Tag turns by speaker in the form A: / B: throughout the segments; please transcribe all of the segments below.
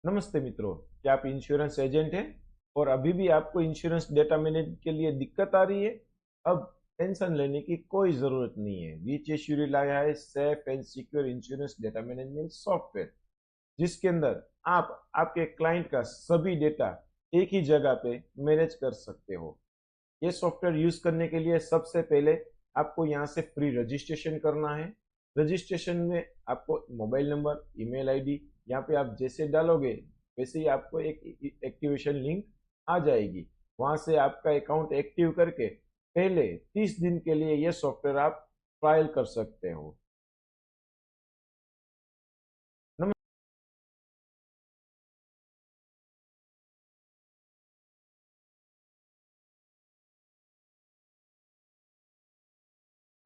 A: नमस्ते मित्रों, क्या आप इंश्योरेंस एजेंट हैं और अभी भी आपको इंश्योरेंस डेटा मैनेज के लिए दिक्कत आ रही है? अब टेंशन लेने की कोई जरूरत नहीं है। वीच एश्योरी लाया है safe and secure insurance data management software, जिसके अंदर आप आपके क्लाइंट का सभी डेटा एक ही जगह पे मैनेज कर सकते हो। ये सॉफ्टवेयर यूज करने के लिए सबसे पहले आपको यहाँ से फ्री रजिस्ट्रेशन करना है। रजिस्ट्रेशन में आपको मोबाइल नंबर, ईमेल आईडी यहाँ पे आप जैसे डालोगे वैसे ही आपको एक एक्टिवेशन लिंक आ जाएगी। वहां से आपका अकाउंट एक्टिव करके पहले 30 दिन के लिए ये सॉफ्टवेयर आप ट्रायल कर सकते हो।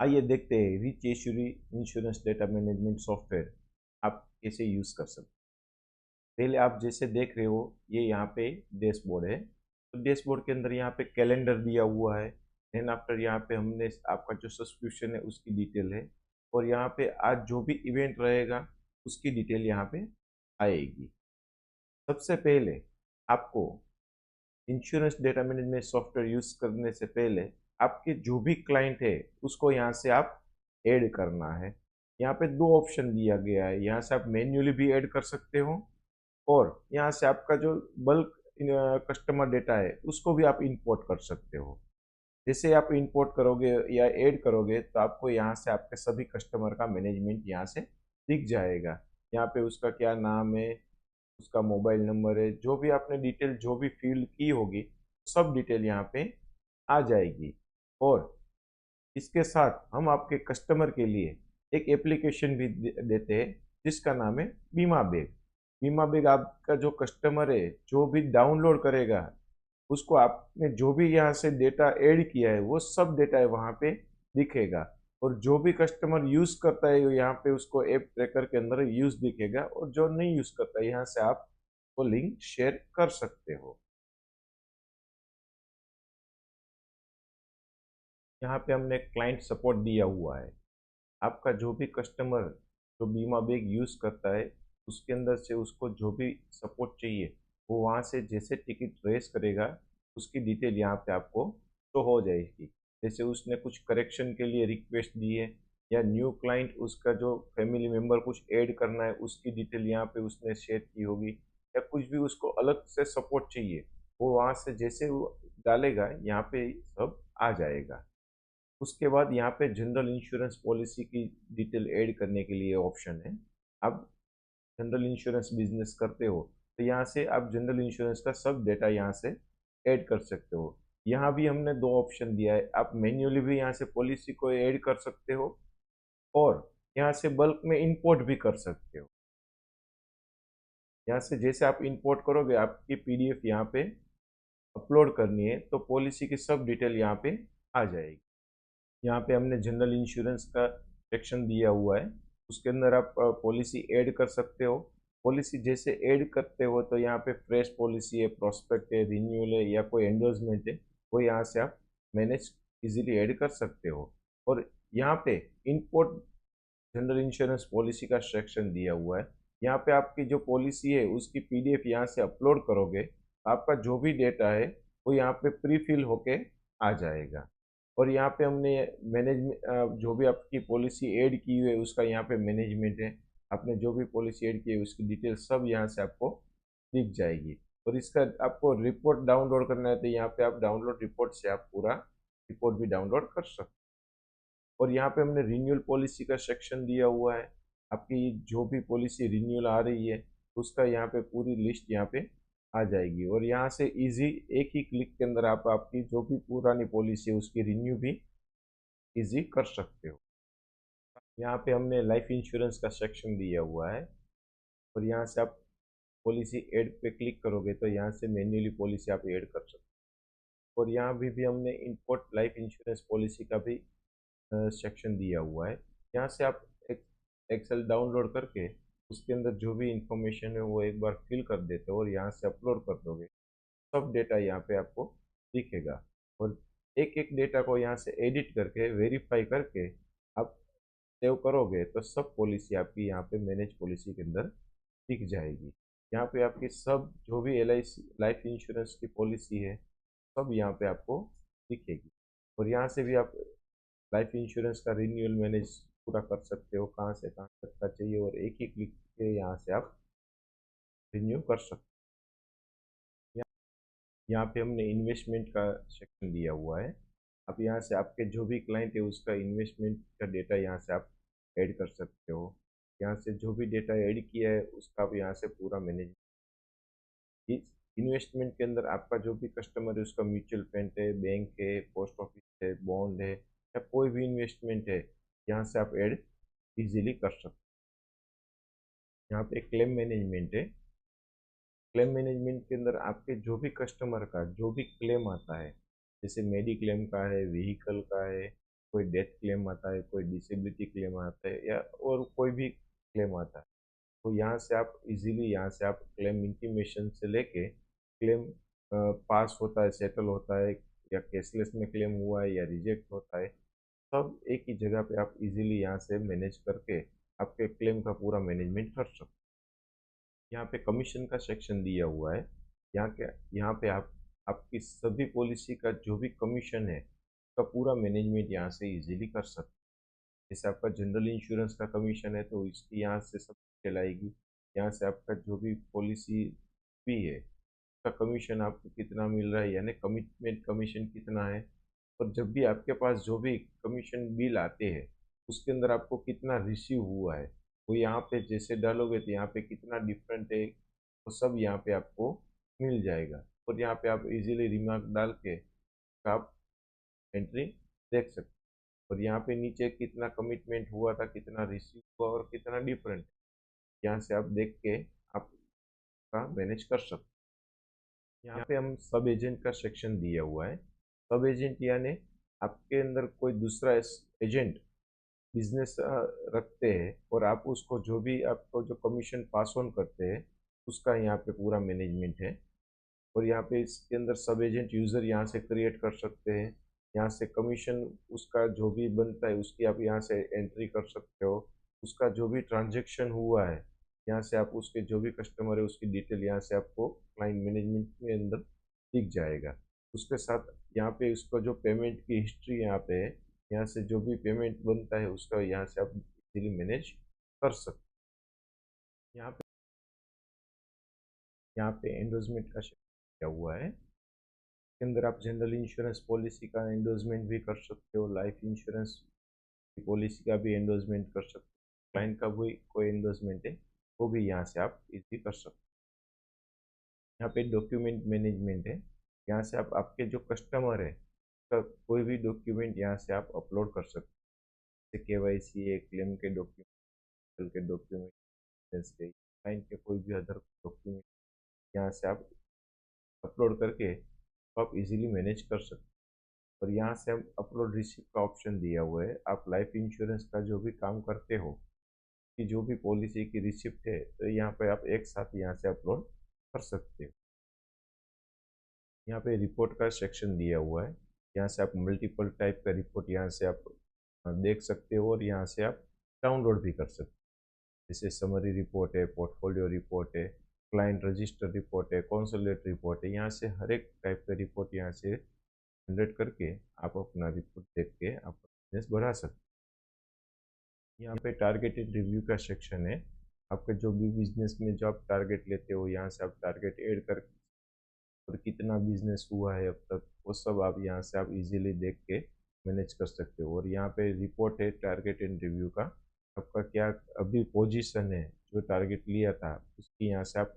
A: आइए देखते हैं rich assury insurance data management software आप कैसे यूज कर सकते हैं। पहले आप जैसे देख रहे हो, ये यहाँ पे डैशबोर्ड है। तो डैशबोर्ड के अंदर यहाँ पे कैलेंडर दिया हुआ है। देन आफ्टर यहाँ पे हमने आपका जो सब्सक्रिप्शन है उसकी डिटेल है, और यहाँ पे आज जो भी इवेंट रहेगा उसकी डिटेल यहाँ पे आएगी। सबसे पहले आपको insurance data management software use करने से पहले आपके जो भी क्लाइंट है उसको यहाँ से आप ऐड करना है। यहाँ पे दो ऑप्शन दिया गया है, यहाँ से आप मैन्युअली भी ऐड कर सकते हो और यहाँ से आपका जो बल्क कस्टमर डेटा है उसको भी आप इंपोर्ट कर सकते हो। जैसे आप इंपोर्ट करोगे या ऐड करोगे तो आपको यहाँ से आपके सभी कस्टमर का मैनेजमेंट यहाँ से दिख जाएगा। यहाँ पे उसका क्या नाम है, उसका मोबाइल नंबर है, जो भी आपने डिटेल जो भी फिल की होगी सब डिटेल यहाँ पे आ जाएगी। और इसके साथ हम आपके कस्टमर के लिए एक एप्लीकेशन भी देते हैं जिसका नाम है बीमा बैग। बीमा बैग आपका जो कस्टमर है जो भी डाउनलोड करेगा उसको आपने जो भी यहाँ से डेटा ऐड किया है वो सब डेटा है वहाँ पे दिखेगा। और जो भी कस्टमर यूज करता है यहाँ पे उसको ऐप ट्रैकर के अंदर यूज दिखेगा, और जो नहीं यूज करता है यहाँ से आप वो लिंक शेयर कर सकते हो। यहाँ पे हमने क्लाइंट सपोर्ट दिया हुआ है। आपका जो भी कस्टमर जो बीमा बैग यूज करता है उसके अंदर से उसको जो भी सपोर्ट चाहिए वो वहाँ से जैसे टिकट रेस करेगा उसकी डिटेल यहाँ पे आपको शो हो जाएगी। जैसे उसने कुछ करेक्शन के लिए रिक्वेस्ट दी है, या न्यू क्लाइंट उसका जो फैमिली मेंबर कुछ ऐड करना है उसकी डिटेल यहाँ पे उसने शेयर की होगी, या कुछ भी उसको अलग से सपोर्ट चाहिए वो वहाँ से जैसे वो डालेगा यहाँ पे सब आ जाएगा। उसके बाद यहाँ पे जनरल इंश्योरेंस पॉलिसी की डिटेल ऐड करने के लिए ऑप्शन है। आप जनरल इंश्योरेंस बिजनेस करते हो तो यहाँ से आप जनरल इंश्योरेंस का सब डेटा यहाँ से ऐड कर सकते हो। यहाँ भी हमने दो ऑप्शन दिया है, आप मैन्युअली भी यहाँ से पॉलिसी को ऐड कर सकते हो और यहाँ से बल्क में इंपोर्ट भी कर सकते हो। यहाँ से जैसे आप इंपोर्ट करोगे आपकी पीडीएफ यहाँ पे अपलोड करनी है तो पॉलिसी की सब डिटेल यहाँ पे आ जाएगी। यहाँ पे हमने जनरल इंश्योरेंस का सेक्शन दिया हुआ है, उसके अंदर आप पॉलिसी ऐड कर सकते हो। पॉलिसी जैसे ऐड करते हो तो यहाँ पे फ्रेश पॉलिसी है, प्रोस्पेक्ट है, रिन्यूअल है या कोई एंडोर्समेंट है, वो यहाँ से आप मैनेज इजीली ऐड कर सकते हो। और यहाँ पे इंपोर्ट जनरल इंश्योरेंस पॉलिसी का सेक्शन दिया हुआ है। यहाँ पे आपकी जो पॉलिसी है उसकी पीडीएफ यहाँ से अपलोड करोगे तो आपका जो भी डेटा है वो यहाँ पे प्री फिल होके आ जाएगा। और यहाँ पे हमने मैनेजमेंट जो भी आपकी पॉलिसी ऐड की हुई है उसका यहाँ पे मैनेजमेंट है। आपने जो भी पॉलिसी ऐड की है उसकी डिटेल सब यहाँ से आपको दिख जाएगी। और इसका आपको रिपोर्ट डाउनलोड करना है तो यहाँ पे आप डाउनलोड रिपोर्ट से आप पूरा रिपोर्ट भी डाउनलोड कर सकते हो। और यहाँ पे हमने रिन्यूअल पॉलिसी का सेक्शन दिया हुआ है। आपकी जो भी पॉलिसी रिन्यूअल आ रही है उसका यहाँ पे पूरी लिस्ट यहाँ पे आ जाएगी, और यहाँ से इजी एक ही क्लिक के अंदर आप आपकी जो भी पुरानी पॉलिसी है उसकी रिन्यू भी इजी कर सकते हो। यहाँ पे हमने लाइफ इंश्योरेंस का सेक्शन दिया हुआ है, और यहाँ से आप पॉलिसी ऐड पे क्लिक करोगे तो यहाँ से मैन्युअली पॉलिसी आप ऐड कर सकते हो। और यहाँ भी हमने इंपोर्ट लाइफ इंश्योरेंस पॉलिसी का भी सेक्शन दिया हुआ है। यहाँ से आप एक एक्सेल डाउनलोड करके उसके अंदर जो भी इंफॉर्मेशन है वो एक बार फिल कर देते हो और यहाँ से अपलोड कर दोगे, सब डेटा यहाँ पे आपको दिखेगा। और एक एक डेटा को यहाँ से एडिट करके वेरीफाई करके आप सेव करोगे तो सब पॉलिसी आपकी यहाँ पे मैनेज पॉलिसी के अंदर दिख जाएगी। यहाँ पे आपकी सब जो भी LIC लाइफ इंश्योरेंस की पॉलिसी है सब यहाँ पे आपको दिखेगी। और यहाँ से भी आप लाइफ इंश्योरेंस का रिन्यूअल मैनेज पूरा कर सकते हो, कहाँ से कहाँ तक का चाहिए, और एक ही क्लिक पे यहाँ से आप रिन्यू कर सकते हो। यहाँ पे हमने इन्वेस्टमेंट का सेक्शन दिया हुआ है। आप यहाँ से आपके जो भी क्लाइंट है उसका इन्वेस्टमेंट का डेटा यहाँ से आप ऐड कर सकते हो। यहाँ से जो भी डेटा ऐड किया है उसका आप यहाँ से पूरा मैनेज, इस इन्वेस्टमेंट के अंदर आपका जो भी कस्टमर है उसका म्यूचुअल फंड है, बैंक है, पोस्ट ऑफिस है, बॉन्ड है, या कोई भी इन्वेस्टमेंट है, यहाँ से आप ऐड इजीली कर सकते हो। यहाँ पे क्लेम मैनेजमेंट है। क्लेम मैनेजमेंट के अंदर आपके जो भी कस्टमर का जो भी क्लेम आता है, जैसे मेडी क्लेम का है, व्हीकल का है, कोई डेथ क्लेम आता है, कोई डिसेबिलिटी क्लेम आता है, या और कोई भी क्लेम आता है, तो यहाँ से आप इजीली यहाँ से आप क्लेम इंटीमेशन से लेके क्लेम पास होता है, सेटल होता है, या केसलेस में क्लेम हुआ है या रिजेक्ट होता है, सब एक ही जगह पे आप इजीली यहाँ से मैनेज करके आपके क्लेम का पूरा मैनेजमेंट कर सकते हो। यहाँ पे कमीशन का सेक्शन दिया हुआ है। यहाँ पे आप आपकी सभी पॉलिसी का जो भी कमीशन है उसका पूरा मैनेजमेंट यहाँ से इजीली कर सकते हैं। जैसे आपका जनरल इंश्योरेंस का कमीशन है तो इसकी यहाँ से सब डिटेल आएगी। यहाँ से आपका जो भी पॉलिसी भी है उसका कमीशन आपको कितना मिल रहा है, यानी कमिटमेंट कमीशन कितना है, और जब भी आपके पास जो भी कमीशन बिल आते हैं उसके अंदर आपको कितना रिसीव हुआ है, वो यहाँ पे जैसे डालोगे तो यहाँ पे कितना डिफरेंट है वो सब यहाँ पे आपको मिल जाएगा। और यहाँ पे आप इजीली रिमार्क डाल के आप एंट्री देख सकते हो। और यहाँ पे नीचे कितना कमिटमेंट हुआ था, कितना रिसीव हुआ और कितना डिफरेंट, यहाँ से आप देख के आपका मैनेज कर सकते हो। यहाँ पे हम सब एजेंट का सेक्शन दिया हुआ है। सब एजेंट यानी आपके अंदर कोई दूसरा एजेंट बिजनेस रखते हैं और आप उसको जो भी आपको जो कमीशन पास ऑन करते हैं उसका यहाँ पे पूरा मैनेजमेंट है। और यहाँ पे इसके अंदर सब एजेंट यूज़र यहाँ से क्रिएट कर सकते हैं। यहाँ से कमीशन उसका जो भी बनता है उसकी आप यहाँ से एंट्री कर सकते हो। उसका जो भी ट्रांजेक्शन हुआ है यहाँ से आप उसके जो भी कस्टमर है उसकी डिटेल यहाँ से आपको क्लाइंट मैनेजमेंट के अंदर दिख जाएगा। उसके साथ यहाँ पे उसका जो पेमेंट की हिस्ट्री यहाँ पे है, यहाँ से जो भी पेमेंट बनता है उसका यहाँ से आप इजीली मैनेज कर सकते हैं। यहाँ पे एंडोर्समेंट का सेक्शन किया हुआ है। के अंदर आप जनरल इंश्योरेंस पॉलिसी का एंडोर्समेंट भी कर सकते हो, लाइफ इंश्योरेंस की पॉलिसी का भी एंडोर्समेंट कर सकते हो, क्लाइंट का भी कोई एंडोर्समेंट है वो भी यहाँ से आप इजी कर सकते हो। यहाँ पे डॉक्यूमेंट मैनेजमेंट है। यहाँ से आप आपके जो कस्टमर है उसका कोई भी डॉक्यूमेंट यहाँ से आप अपलोड कर सकते हो, जैसे KYC है, क्लेम के डॉक्यूमेंट के क्लाइंट के कोई भी अदर डॉक्यूमेंट यहाँ से आप अपलोड करके तो आप इजीली मैनेज कर सकते हो। और यहाँ से हम अपलोड रिसिप्ट का ऑप्शन दिया हुआ है। आप लाइफ इंश्योरेंस का जो भी काम करते हो कि जो भी पॉलिसी की रिसिप्ट है तो यहाँ पे आप एक साथ यहाँ से अपलोड कर सकते हो। यहाँ पे रिपोर्ट का सेक्शन दिया हुआ है। यहाँ से आप मल्टीपल टाइप का रिपोर्ट यहाँ से आप देख सकते हो और यहाँ से आप डाउनलोड भी कर सकते हो। जैसे समरी रिपोर्ट है, पोर्टफोलियो रिपोर्ट है, क्लाइंट रजिस्टर रिपोर्ट है, कॉन्सोलेट रिपोर्ट है, यहाँ से हर एक टाइप का रिपोर्ट यहाँ से जनरेट करके आप अपना रिपोर्ट देख के आप बिजनेस बढ़ा सकते हैं। यहाँ पे टारगेटेड रिव्यू का सेक्शन है। आपके जो भी बिजनेस में जो आप टारगेट लेते हो यहाँ से आप टारगेट ऐड कर और कितना बिजनेस हुआ है अब तक वो सब आप यहाँ से आप इजीली देख के मैनेज कर सकते हो। और यहाँ पे रिपोर्ट है टारगेट एंड रिव्यू का, आपका क्या अभी पोजीशन है, जो टारगेट लिया था उसकी यहाँ से आप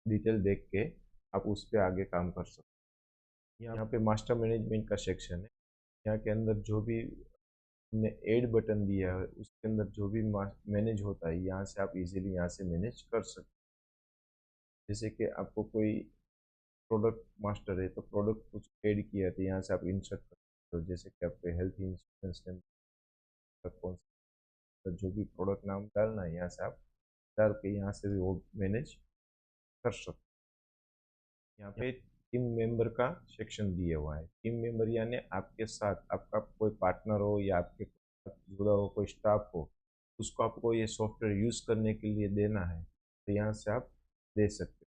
A: डिटेल देख के आप उस पर आगे काम कर सकते हो। यहाँ पे मास्टर मैनेजमेंट का सेक्शन है। यहाँ के अंदर जो भी हमने ऐड बटन दिया है उसके अंदर जो भी मैनेज होता है यहाँ से आप इजीली यहाँ से मैनेज कर सकते हो। जैसे कि आपको कोई प्रोडक्ट मास्टर है तो प्रोडक्ट कुछ ऐड किया है तो यहाँ से आप इंसर्ट कर सकते हो। जैसे कि आपके हेल्थ इंश्योरेंस के अंदर कौन सा जो भी प्रोडक्ट नाम डालना है यहाँ से आप डाल के यहाँ से भी वो मैनेज कर सकते हो। यहाँ पे टीम मेंबर का सेक्शन दिया हुआ है। टीम मेंबर यानी आपके साथ आपका कोई पार्टनर हो या आपके साथ जुड़ा हो कोई स्टाफ हो, उसको आपको ये सॉफ्टवेयर यूज़ करने के लिए देना है तो यहाँ से आप दे सकते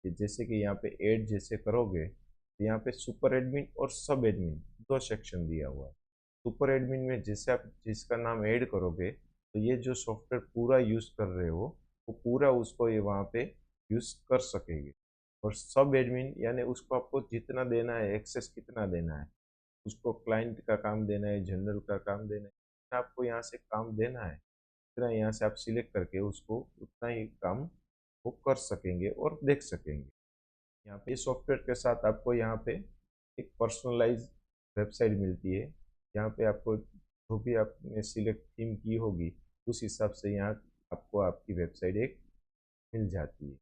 A: हो। जैसे कि यहाँ पे ऐड जैसे करोगे तो यहाँ पे सुपर एडमिन और सब एडमिन दो सेक्शन दिया हुआ है। सुपर एडमिन में जैसे आप जिसका नाम ऐड करोगे तो ये जो सॉफ्टवेयर पूरा यूज़ कर रहे हो वो पूरा उसको ये वहाँ पे यूज़ कर सकेंगे। और सब एडमिन यानी उसको आपको जितना देना है, एक्सेस कितना देना है, उसको क्लाइंट का काम देना है, जनरल का काम देना है, जितना आपको यहाँ से काम देना है उतना यहाँ से आप सिलेक्ट करके उसको उतना ही काम वो कर सकेंगे और देख सकेंगे। यहाँ पे इस सॉफ्टवेयर के साथ आपको यहाँ पे एक पर्सनलाइज वेबसाइट मिलती है। यहाँ पे आपको जो भी आपने सिलेक्ट थीम की होगी उस हिसाब से यहाँ आपको आपकी वेबसाइट एक मिल जाती है।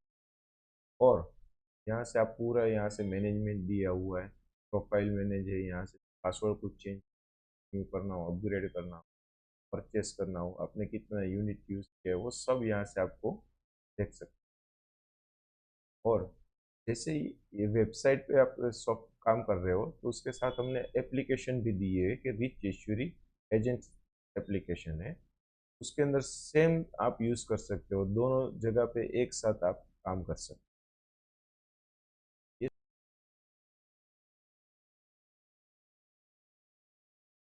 A: और यहाँ से आप पूरा यहाँ से मैनेजमेंट दिया हुआ है, प्रोफाइल मैनेज है, यहाँ से पासवर्ड कुछ चेंज न्यू करना हो, अपग्रेड करना हो, परचेस करना हो, आपने कितना यूनिट यूज़ किया है वो सब यहाँ से आपको देख सकते हो। और जैसे ही ये वेबसाइट पे आप सब काम कर रहे हो तो उसके साथ हमने एप्लीकेशन भी दी है कि रिच इश्यूरी एजेंट एप्लीकेशन है। उसके अंदर सेम आप यूज़ कर सकते हो, दोनों जगह पे एक साथ आप काम कर सकते हो।